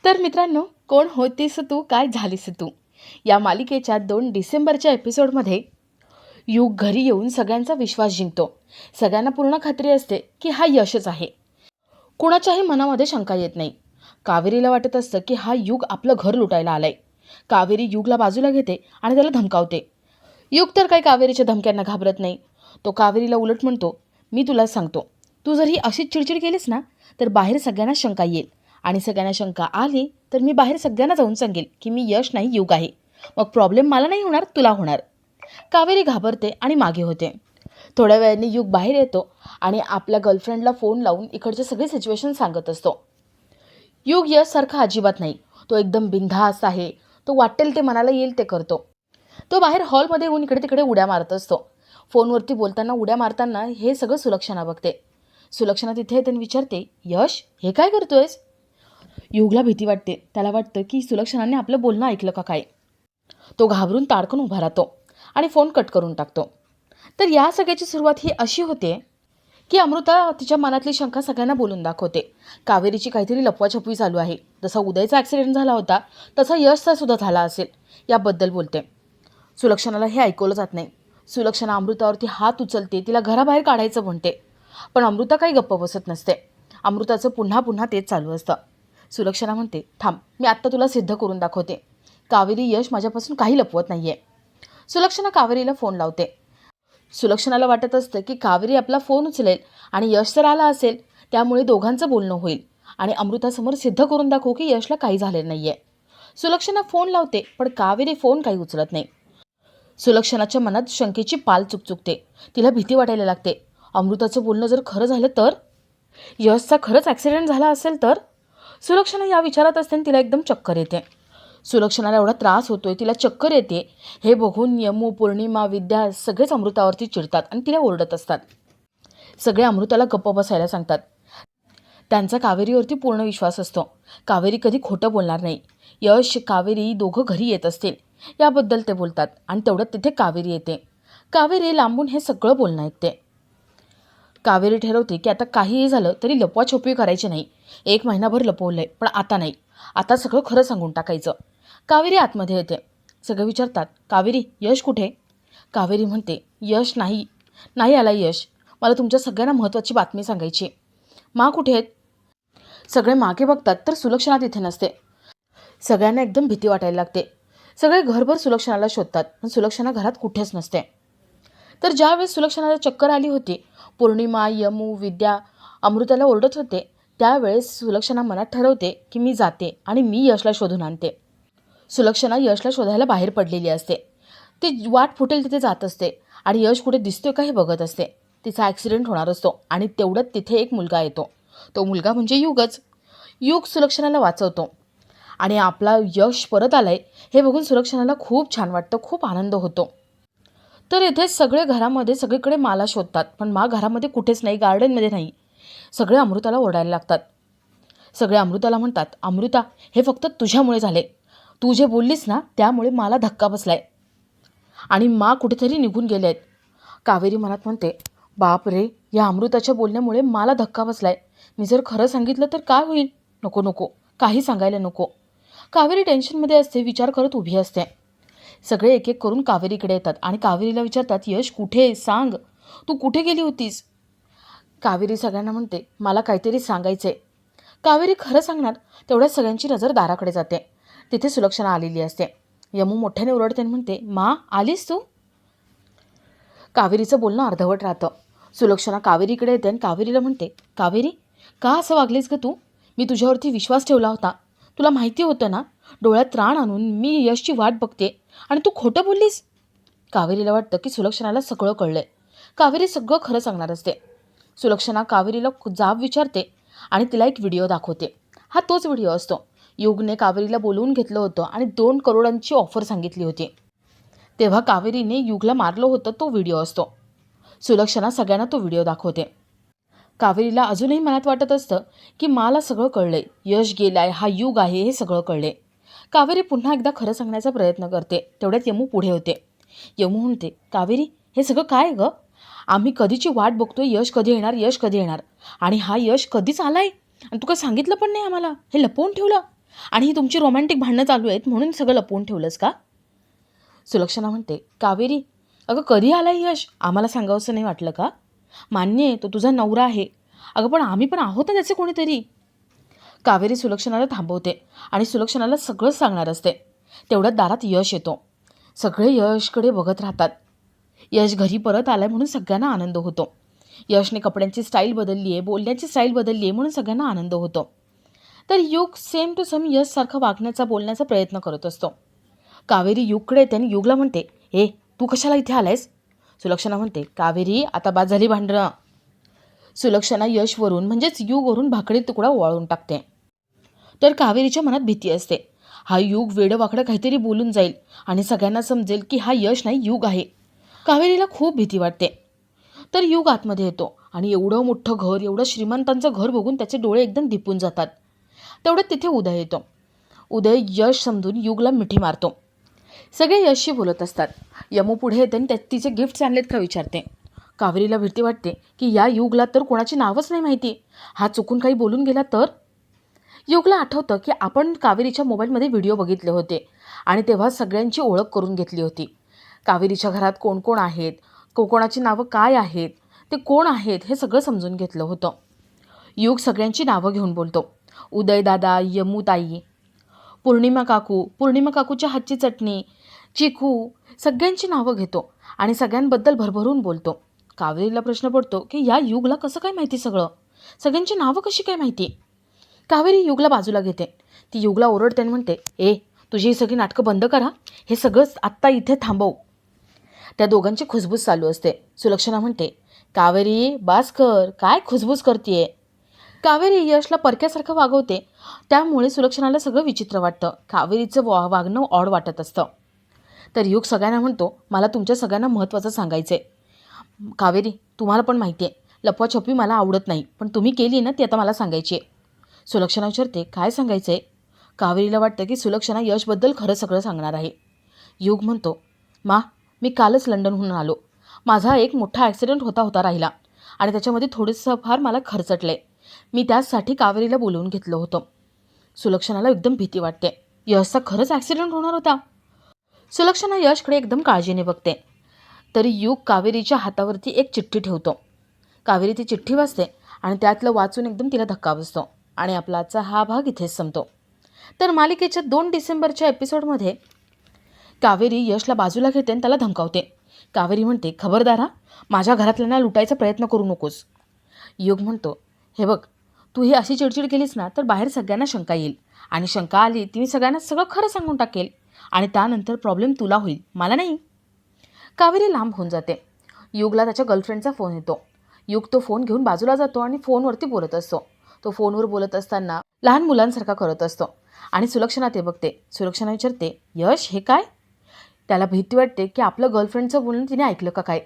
तर मित्रांनो, कोण होतीस तू काय झालीस तू या मालिकेच्या 2 डिसेंबरच्या एपिसोडमध्ये युग घरी येऊन सगळ्यांचा विश्वास जिंकतो. सगळ्यांना पूर्ण खात्री असते की हा यशच आहे. कुणाच्याही मनामध्ये शंका येत नाही. कावेरीला वाटत असतं की हा युग आपलं घर लुटायला आलाय. कावेरी युगला बाजूला घेते आणि त्याला धमकावते. युग तर काही कावेरीच्या धमक्यांना घाबरत नाही. तो कावेरीला उलट म्हणतो, मी तुला सांगतो, तू जर ही अशीच चिडचिड केलीस ना तर बाहेर सगळ्यांना शंका येईल आणि सगळ्यांना शंका आली तर मी बाहेर सगळ्यांना जाऊन सांगेल की मी यश नाही युग आहे. मग प्रॉब्लेम मला नाही होणार, तुला होणार. कावेरी घाबरते आणि मागे होते. थोड्या वेळाने युग बाहेर येतो आणि आपल्या गर्लफ्रेंडला फोन लावून इकडचे सगळे सिच्युएशन सांगत असतो. युग यशसारखा अजिबात नाही. तो एकदम बिनधास्त आहे. तो वाटेल ते मनाला येईल ते करतो. तो बाहेर हॉलमध्ये येऊन इकडे तिकडे उड्या मारत असतो. फोनवरती बोलताना उड्या मारताना हे सगळं सुलक्षणा बघते. सुलक्षणा तिथे येते आणि विचारते, यश हे काय करतोयस? युगला भीती वाटते. त्याला वाटतं की सुलक्षणाने आपलं बोलणं ऐकलं का काय. तो घाबरून ताडकन उभा राहतो आणि फोन कट करून टाकतो. तर या सगळ्याची सुरुवात ही अशी होते की अमृता तिच्या मनातली शंका सगळ्यांना बोलून दाखवते. कावेरीची काहीतरी लपवाछपवी चालू आहे. जसा उदयचा ॲक्सिडेंट झाला होता तसा यशचा सुद्धा झाला असेल याबद्दल बोलते. सुलक्षणाला हे ऐकवलं जात नाही. सुलक्षणा अमृतावरती हात उचलते, तिला घराबाहेर काढायचं म्हणते. पण अमृता काही गप्प बसत नसते. अमृताचं पुन्हा पुन्हा तेच चालू असतं. सुलक्षणा म्हणते, थांब, मी आत्ता तुला सिद्ध करून दाखवते. कावेरी यश माझ्यापासून काही लपवत नाही आहे. सुलक्षणा कावेरीला फोन लावते. सुलक्षणाला वाटत असतं की कावेरी आपला फोन उचलेल आणि यश तर आला असेल, त्यामुळे दोघांचं बोलणं होईल आणि अमृतासमोर सिद्ध करून दाखवू की यशला काही झालेलं नाही आहे. सुलक्षणा फोन लावते पण कावेरी फोन काही उचलत नाही. सुलक्षणाच्या मनात शंकेची पाल चुकचुकते. तिला भीती वाटायला लागते. अमृताचं बोलणं जर खरं झालं तर, यशचा खरंच ॲक्सिडेंट झाला असेल तर. सुलक्षणा या विचारात असते आणि तिला एकदम चक्कर येते. सुलक्षणाला एवढा त्रास होतोय, तिला चक्कर येते हे बघून यमू, पौर्णिमा, विद्या सगळेच अमृतावरती चिडतात आणि तिला ओरडत असतात. सगळे अमृताला गप्प बसायला सांगतात. त्यांचा कावेरीवरती पूर्ण विश्वास असतो. कावेरी कधी खोटं बोलणार नाही. यश, कावेरी दोघं घरी येत असतील याबद्दल ते बोलतात आणि तेवढ्यात तिथे कावेरी येते. कावेरी लांबून हे सगळं बोलणं ऐकते. कावेरी ठरवते की आता काहीही झालं तरी लपवाछपवी करायची नाही. 1 महिनाभर लपवलंय पण आता नाही. आता सगळं खरं सांगून टाकायचं. कावेरी आतमध्ये येते. सगळे विचारतात, कावेरी यश कुठे? कावेरी म्हणते, यश नाही आला यश. मला तुमच्या सगळ्यांना महत्त्वाची बातमी सांगायची. मा कुठे आहेत? सगळे मागे बघतात तर सुलक्षणा तिथे नसते. सगळ्यांना एकदम भीती वाटायला लागते. सगळे घरभर सुलक्षणाला शोधतात पण सुलक्षणा घरात कुठेच नसते. तर ज्यावेळेस सुलक्षणाला चक्कर आली होती, पौर्णिमा, यमू, विद्या अमृताला ओरडत होते, त्यावेळेस सुलक्षणा मनात ठरवते की मी जाते आणि मी यशला शोधून आणते. सुलक्षणा यशला शोधायला बाहेर पडलेली असते. ती वाट फुटेल तिथे जात असते आणि यश कुठे दिसतोय का हे बघत असते. तिचा ॲक्सिडेंट होणार असतो आणि तेवढ्यात तिथे एक मुलगा येतो. तो मुलगा म्हणजे युगच. युग सुलक्षणाला वाचवतो आणि आपला यश परत आलाय हे बघून सुलक्षणाला खूप छान वाटतं, खूप आनंद होतो. तर इथे सगळे घरामध्ये सगळीकडे माला शोधतात पण मा घरामध्ये कुठेच नाही, गार्डनमध्ये नाही. सगळे अमृताला ओरडायला लागतात. सगळे अमृताला म्हणतात, अमृता हे फक्त तुझ्यामुळे झाले. तू जे बोललीस ना त्यामुळे मला धक्का बसलाय आणि मा कुठेतरी निघून गेले आहेत. कावेरी मनात म्हणते, बाप रे, या अमृताच्या बोलण्यामुळे मला धक्का बसलाय. मी जर खरं सांगितलं तर काय होईल? नको नको, काही सांगायला नको. कावेरी टेन्शनमध्ये असते, विचार करत उभी असते. सगळे एक एक करून कावेरीकडे येतात आणि कावेरीला विचारतात, यश कुठे? सांग, तू कुठे गेली होतीस? कावेरी सगळ्यांना म्हणते, मला काहीतरी सांगायचंय. कावेरी खरं सांगणार तेवढ्याच सगळ्यांची नजर दाराकडे जाते. तिथे सुलक्षणा आलेली असते. यमू मोठ्याने ओरडते आणि म्हणते, मा आलीस तू? कावेरीचं बोलणं अर्धवट राहतं. सुलक्षणा कावेरीकडे येते आणि कावेरीला म्हणते, कावेरी का असं वागलीस ग तू? मी तुझ्यावरती विश्वास ठेवला होता. तुला माहिती होतं ना, डोळ्यात राण आणून मी यशची वाट बघते आणि तू खोटं बोललीस. कावेरीला वाटतं की सुलक्षणाला सगळं कळलंय. कावेरी सगळं खरं सांगणार असते. सुलक्षणा कावेरीला जाब विचारते आणि तिला एक व्हिडिओ दाखवते. हा तोच व्हिडिओ असतो. युगने कावेरीला बोलवून घेतलं होतं आणि 2 करोडांची ऑफर सांगितली होती. तेव्हा कावेरीने युगला मारलं होतं तो व्हिडिओ असतो. सुलक्षणा सगळ्यांना तो व्हिडिओ दाखवते. कावेरीला अजूनही मनात वाटत असतं की मला सगळं कळलंय, यश गेलाय, हा युग आहे हे सगळं कळले. कावेरी पुन्हा एकदा खरं सांगण्याचा प्रयत्न करते. तेवढ्यात यमू पुढे होते. यमू म्हणते, कावेरी हे सगळं काय ग? आम्ही कधीची वाट बघतोय, यश कधी येणार आणि हा यश कधीच आलाय आणि तू काय सांगितलं पण नाही आम्हाला, हे लपवून ठेवलं. आणि ही तुमची रोमॅन्टिक भांडणं चालू आहेत म्हणून सगळं लपवून ठेवलंस का? सुलक्षणा म्हणते, कावेरी अगं कधी आलाय यश? आम्हाला सांगावंसं नाही वाटलं का? मान्य आहे तो तुझा नवरा आहे. अगं पण आम्ही पण आहोत ना त्याचे कोणीतरी. कावेरी सुलक्षणाला थांबवते आणि सुलक्षणाला सगळं सांगणार असते. तेवढ्यात दारात यश येतो. सगळे यशकडे बघत राहतात. यश घरी परत आलाय म्हणून सगळ्यांना आनंद होतो. यशने कपड्यांची स्टाईल बदलली आहे, बोलण्याची स्टाईल बदलली आहे म्हणून सगळ्यांना आनंद होतो. तर युग सेम टू सेम यशसारखं वागण्याचा बोलण्याचा प्रयत्न करत असतो. कावेरी युगकडे येते आणि युगला म्हणते, ए तू कशाला इथे आलायस? सुलक्षणा म्हणते, कावेरी आता बाद झाली भांडणं. सुलक्षणा यशवरून म्हणजेच युगवरून भाकरी तुकडा वाळून टाकते. तर कावेरीच्या मनात भीती असते. हा युग वेडवाकडं काहीतरी बोलून जाईल आणि सगळ्यांना समजेल की हा यश नाही युग आहे. कावेरीला खूप भीती वाटते. तर युग आतमध्ये येतो आणि एवढं मोठं घर, एवढं श्रीमंतांचं घर बघून त्याचे डोळे एकदम दिपून जातात. तेवढ्यात तिथे उदय येतो. उदय यश समजून युगला मिठी मारतो. सगळे यशशी बोलत असतात. यमू पुढे येते आणि तिचे गिफ्ट्स आणलेत का विचारते. कावेरीला भीती वाटते की या युगला तर कोणाची नावच नाही माहिती. हा चुकून काही बोलून गेला तर? युगला आठवतं की आपण कावेरीच्या मोबाईलमध्ये व्हिडिओ बघितले होते आणि तेव्हा सगळ्यांची ओळख करून घेतली होती. कावेरीच्या घरात कोण कोण आहेत, कोणाची नावं काय आहेत, ते कोण आहेत हे सगळं समजून घेतलं होतं. युग सगळ्यांची नावं घेऊन बोलतो. उदयदादा, यमुताई, पौर्णिमा काकूच्या हातची चटणी, चिकू, सगळ्यांची नावं घेतो आणि सगळ्यांबद्दल भरभरून बोलतो. कावेरीला प्रश्न पडतो की या युगला कसं काय माहिती सगळं? सगळ्यांची नावं कशी काय माहिती? कावेरी युगला बाजूला घेते. ती युगला ओरडते आणि म्हणते, ए तुझी ही सगळी नाटकं बंद करा. हे सगळं आत्ता इथे थांबव. त्या दोघांची खुसबूस चालू असते. सुलक्षणा म्हणते, कावेरी बास कर, काय खुसबूस करतीये? कावेरी यशला परक्यासारखं वागवते. त्यामुळे सुलक्षणाला सगळं विचित्र वाटतं. कावेरीचं वागणं ऑड वाटत असतं. तर युग सगळ्यांना म्हणतो, मला तुमच्या सगळ्यांना महत्त्वाचं सांगायचं आहे. कावेरी तुम्हाला पण माहिती आहे लपवाछपवी मला आवडत नाही, पण तुम्ही केली ना ती आता मला सांगायची आहे. सुलक्षणा विचारते, काय सांगायचं आहे? कावेरीला वाटतं की सुलक्षणा यशबद्दल खरं सगळं सांगणार आहे. युग म्हणतो, मी कालच लंडनहून आलो. माझा एक मोठा ॲक्सिडेंट होता राहिला आणि त्याच्यामध्ये थोडंसं फार मला खर्चटलं आहे. मी त्यासाठी कावेरीला बोलवून घेतलं होतं. सुलक्षणाला एकदम भीती वाटते. यशचा खरंच ॲक्सिडेंट होणार होता? सुलक्षणा यशकडे एकदम काळजीने बघते. तरी युग कावेरीच्या हातावरती एक चिठ्ठी ठेवतो. कावेरी ती चिठ्ठी वाचते आणि त्यातलं वाचून एकदम तिला धक्का बसतो आणि आपला आजचा हा भाग इथेच संपतो. तर मालिकेच्या 2 डिसेंबरच्या एपिसोडमध्ये कावेरी यशला बाजूला घेते आणि त्याला धमकावते. कावेरी म्हणते, खबरदार हा, माझ्या घरातल्यांना लुटायचा प्रयत्न करू नकोस. युग म्हणतो, हे बघ तू ही अशी चिडचिड केलीस ना तर बाहेर सगळ्यांना शंका येईल आणि शंका आली ती मी सगळ्यांना सगळं खरं सांगून टाकेल आणि त्यानंतर प्रॉब्लेम तुला होईल, मला नाही. कावेरी लांब होऊन जाते. युगला त्याच्या गर्लफ्रेंडचा फोन येतो. युग तो फोन घेऊन बाजूला जातो आणि फोनवरती बोलत असतो. तो फोनवर बोलत असताना लहान मुलांसारखा करत असतो आणि सुलक्षणा ते बघते. सुलक्षणा विचारते, यश हे काय? त्याला भीती वाटते की आपलं गर्लफ्रेंडचं बोलणं तिने ऐकलं का काय.